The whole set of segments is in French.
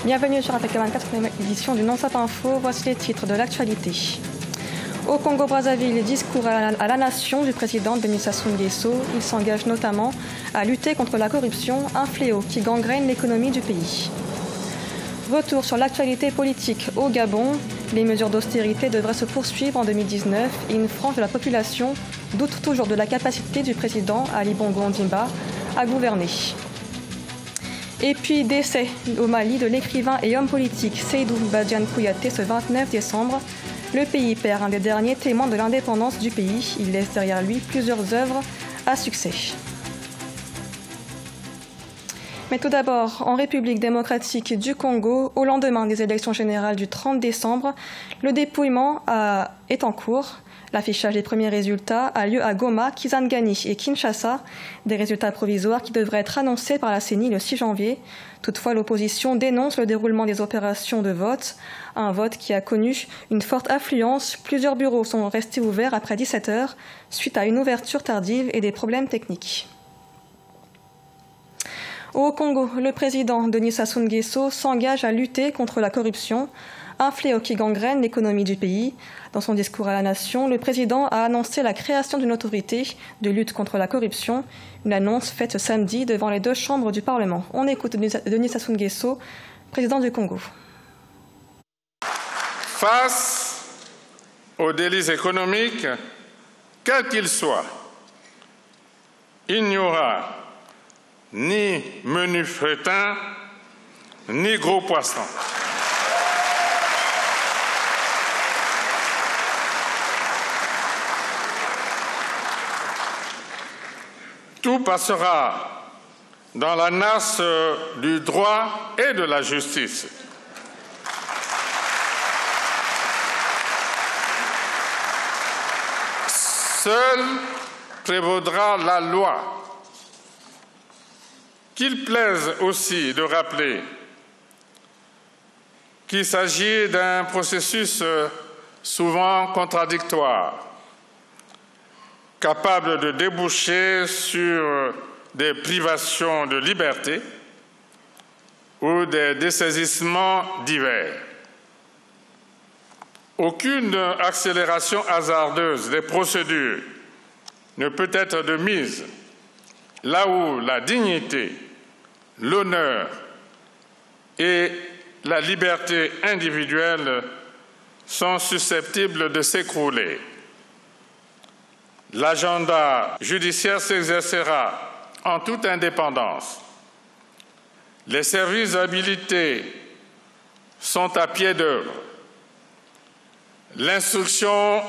Bienvenue sur Africa 24, première édition du Non-Stop Info. Voici les titres de l'actualité. Au Congo-Brazzaville, discours à la nation du président Denis Sassou Nguesso. Il s'engage notamment à lutter contre la corruption, un fléau qui gangrène l'économie du pays. Retour sur l'actualité politique au Gabon. Les mesures d'austérité devraient se poursuivre en 2019 et une frange de la population doute toujours de la capacité du président Ali Bongo Ondimba à gouverner. Et puis décès au Mali de l'écrivain et homme politique Seydou Badiane Kouyaté ce 29 décembre. Le pays perd un des derniers témoins de l'indépendance du pays. Il laisse derrière lui plusieurs œuvres à succès. Mais tout d'abord, en République démocratique du Congo, au lendemain des élections générales du 30 décembre, le dépouillement est en cours. L'affichage des premiers résultats a lieu à Goma, Kisangani et Kinshasa, des résultats provisoires qui devraient être annoncés par la CENI le 6 janvier. Toutefois, l'opposition dénonce le déroulement des opérations de vote, un vote qui a connu une forte affluence. Plusieurs bureaux sont restés ouverts après 17 heures, suite à une ouverture tardive et des problèmes techniques. Au Congo, le président Denis Sassou Nguesso s'engage à lutter contre la corruption, un fléau qui gangrène l'économie du pays. Dans son discours à la nation, le président a annoncé la création d'une autorité de lutte contre la corruption, une annonce faite ce samedi devant les deux chambres du Parlement. On écoute Denis Sassou Nguesso, président du Congo. Face aux délits économiques, quels qu'ils soient, il n'y aura ni menu fretin, ni gros poisson. Tout passera dans la nasse du droit et de la justice. Seule prévaudra la loi. Qu'il plaise aussi de rappeler qu'il s'agit d'un processus souvent contradictoire, capable de déboucher sur des privations de liberté ou des dessaisissements divers. Aucune accélération hasardeuse des procédures ne peut être de mise là où la dignité, l'honneur et la liberté individuelle sont susceptibles de s'écrouler. L'agenda judiciaire s'exercera en toute indépendance. Les services habilités sont à pied d'œuvre. L'instruction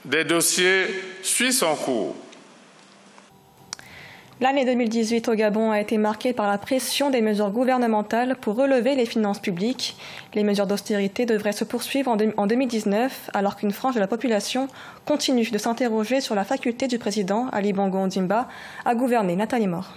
des dossiers suit son cours. L'année 2018 au Gabon a été marquée par la pression des mesures gouvernementales pour relever les finances publiques. Les mesures d'austérité devraient se poursuivre en 2019, alors qu'une frange de la population continue de s'interroger sur la faculté du président Ali Bongo Ondimba à gouverner. Nathalie Mort.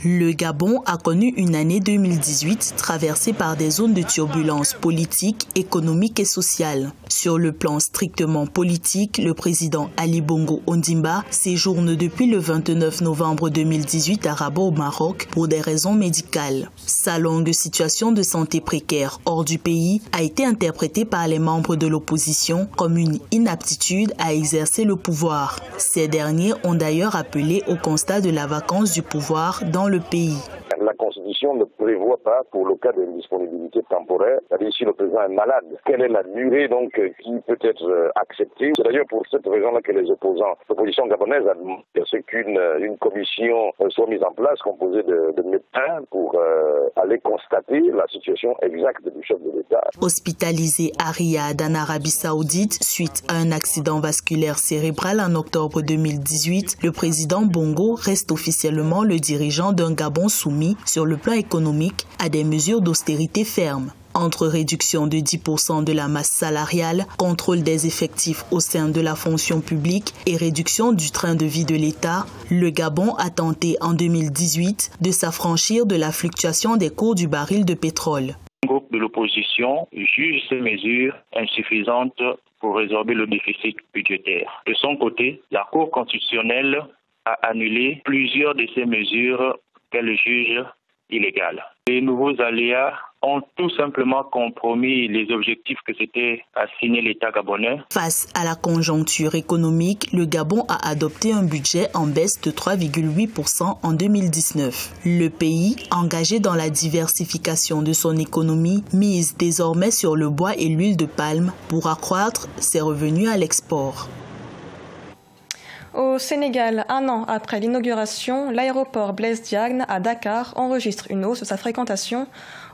Le Gabon a connu une année 2018 traversée par des zones de turbulence politique, économique et sociale. Sur le plan strictement politique, le président Ali Bongo Ondimba séjourne depuis le 29 novembre 2018 à Rabat au Maroc pour des raisons médicales. Sa longue situation de santé précaire hors du pays a été interprétée par les membres de l'opposition comme une inaptitude à exercer le pouvoir. Ces derniers ont d'ailleurs appelé au constat de la vacance du pouvoir dans le pays. La Constitution ne prévoit pas, pour le cas d'une disponibilité temporaire, c'est-à-dire si le président est malade, quelle est la durée donc qui peut être acceptée. C'est d'ailleurs pour cette raison-là que les opposants, l'opposition gabonaise a demandé qu'une commission soit mise en place, composée de médecins, pour aller constater la situation exacte du chef de l'État. Hospitalisé à Riyad, en Arabie Saoudite, suite à un accident vasculaire cérébral en octobre 2018, le président Bongo reste officiellement le dirigeant d'un Gabon soumis sur le plan économique à des mesures d'austérité fermes. Entre réduction de 10% de la masse salariale, contrôle des effectifs au sein de la fonction publique et réduction du train de vie de l'État, le Gabon a tenté en 2018 de s'affranchir de la fluctuation des cours du baril de pétrole. Le groupe de l'opposition juge ces mesures insuffisantes pour résorber le déficit budgétaire. De son côté, la Cour constitutionnelle a annulé plusieurs de ces mesures qu'elle juge illégales. Les nouveaux aléas ont tout simplement compromis les objectifs que s'était assigné l'État gabonais. Face à la conjoncture économique, le Gabon a adopté un budget en baisse de 3,8% en 2019. Le pays, engagé dans la diversification de son économie, mise désormais sur le bois et l'huile de palme pour accroître ses revenus à l'export. Au Sénégal, un an après l'inauguration, l'aéroport Blaise Diagne à Dakar enregistre une hausse de sa fréquentation.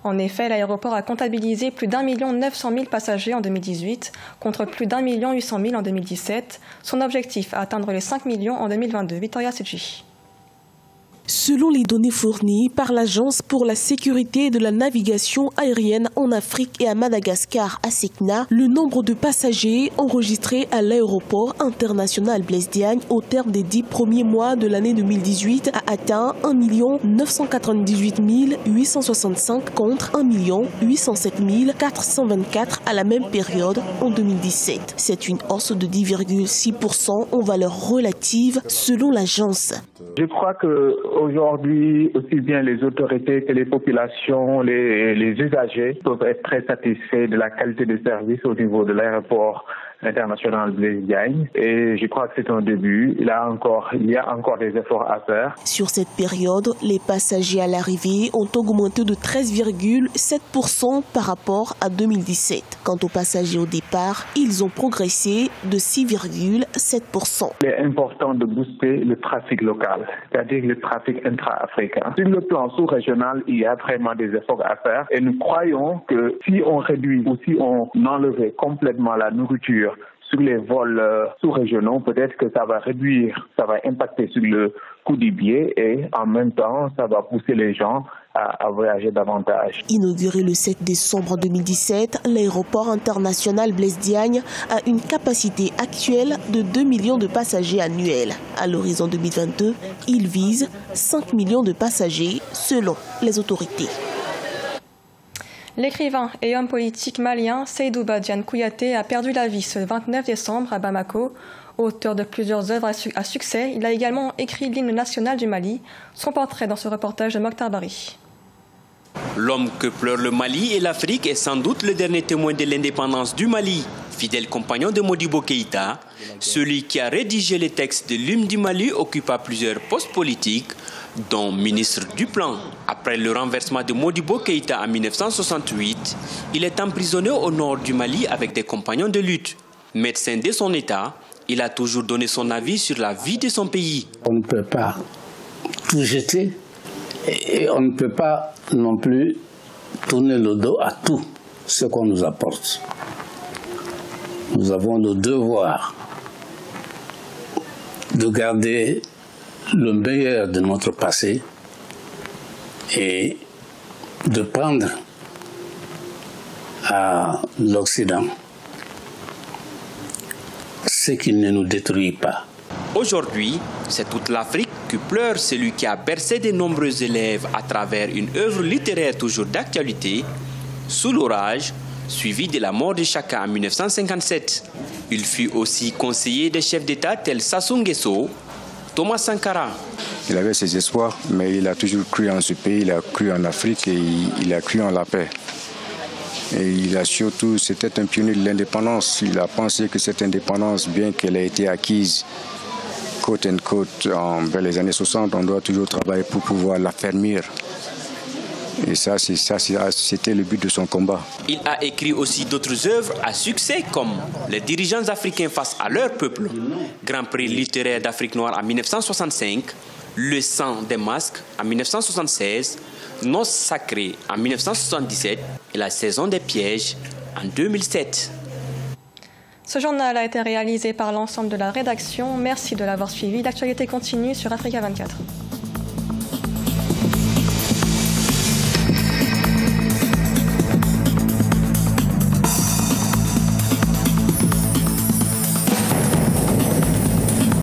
En effet, l'aéroport a comptabilisé plus d'1 900 000 passagers en 2018 contre plus d'1 800 000 en 2017. Son objectif, atteindre les 5 millions en 2022. Victoria Sedji. Selon les données fournies par l'Agence pour la sécurité de la navigation aérienne en Afrique et à Madagascar, ASECNA, le nombre de passagers enregistrés à l'aéroport international Blaise Diagne au terme des 10 premiers mois de l'année 2018 a atteint 1 998 865 contre 1 807 424 à la même période en 2017. C'est une hausse de 10,6% en valeur relative selon l'agence. Je crois qu'aujourd'hui, aussi bien les autorités que les populations, les usagers peuvent être très satisfaits de la qualité de service au niveau de l'aéroport international Blaise Diagne. Et je crois que c'est un début. Il y a encore des efforts à faire. Sur cette période, les passagers à l'arrivée ont augmenté de 13,7% par rapport à 2017. Quant aux passagers au départ, ils ont progressé de 6,7%. Il est important de booster le trafic local, c'est-à-dire le trafic intra-africain. Sur le plan sous-régional, il y a vraiment des efforts à faire. Et nous croyons que si on réduit ou si on enlevait complètement la nourriture sur les vols sous-régionaux, peut-être que ça va impacter sur le coût du billet et en même temps, ça va pousser les gens à voyager davantage. Inauguré le 7 décembre 2017, l'aéroport international Blaise Diagne a une capacité actuelle de 2 millions de passagers annuels. À l'horizon 2022, il vise 5 millions de passagers selon les autorités. L'écrivain et homme politique malien Seydou Badiane Kouyaté a perdu la vie ce 29 décembre à Bamako. Auteur de plusieurs œuvres à succès, il a également écrit l'hymne national du Mali. Son portrait dans ce reportage de Mokhtar Bari. L'homme que pleure le Mali et l'Afrique est sans doute le dernier témoin de l'indépendance du Mali. Fidèle compagnon de Modibo Keïta, celui qui a rédigé les textes de l'hymne du Mali occupa plusieurs postes politiques, dont ministre du Plan. Après le renversement de Modibo Keïta en 1968, il est emprisonné au nord du Mali avec des compagnons de lutte. Médecin de son état, il a toujours donné son avis sur la vie de son pays. On ne peut pas tout jeter et on ne peut pas non plus tourner le dos à tout ce qu'on nous apporte. Nous avons le devoir de garder le meilleur de notre passé et de prendre à l'Occident ce qui ne nous détruit pas. Aujourd'hui, c'est toute l'Afrique qui pleure celui qui a bercé de nombreux élèves à travers une œuvre littéraire toujours d'actualité, Sous l'orage, suivi de la mort de Chaka en 1957. Il fut aussi conseiller des chefs d'État tels Sassou Nguesso, Thomas Sankara. Il avait ses espoirs, mais il a toujours cru en ce pays, il a cru en Afrique et il a cru en la paix. Et il a surtout, c'était un pionnier de l'indépendance. Il a pensé que cette indépendance, bien qu'elle ait été acquise côte à côte vers les années 60, on doit toujours travailler pour pouvoir l'affermir. Et ça, c'était le but de son combat. Il a écrit aussi d'autres œuvres à succès comme Les dirigeants africains face à leur peuple, Grand Prix littéraire d'Afrique noire en 1965, Le sang des masques en 1976, Noces sacrées en 1977 et La saison des pièges en 2007. Ce journal a été réalisé par l'ensemble de la rédaction. Merci de l'avoir suivi. L'actualité continue sur Africa 24.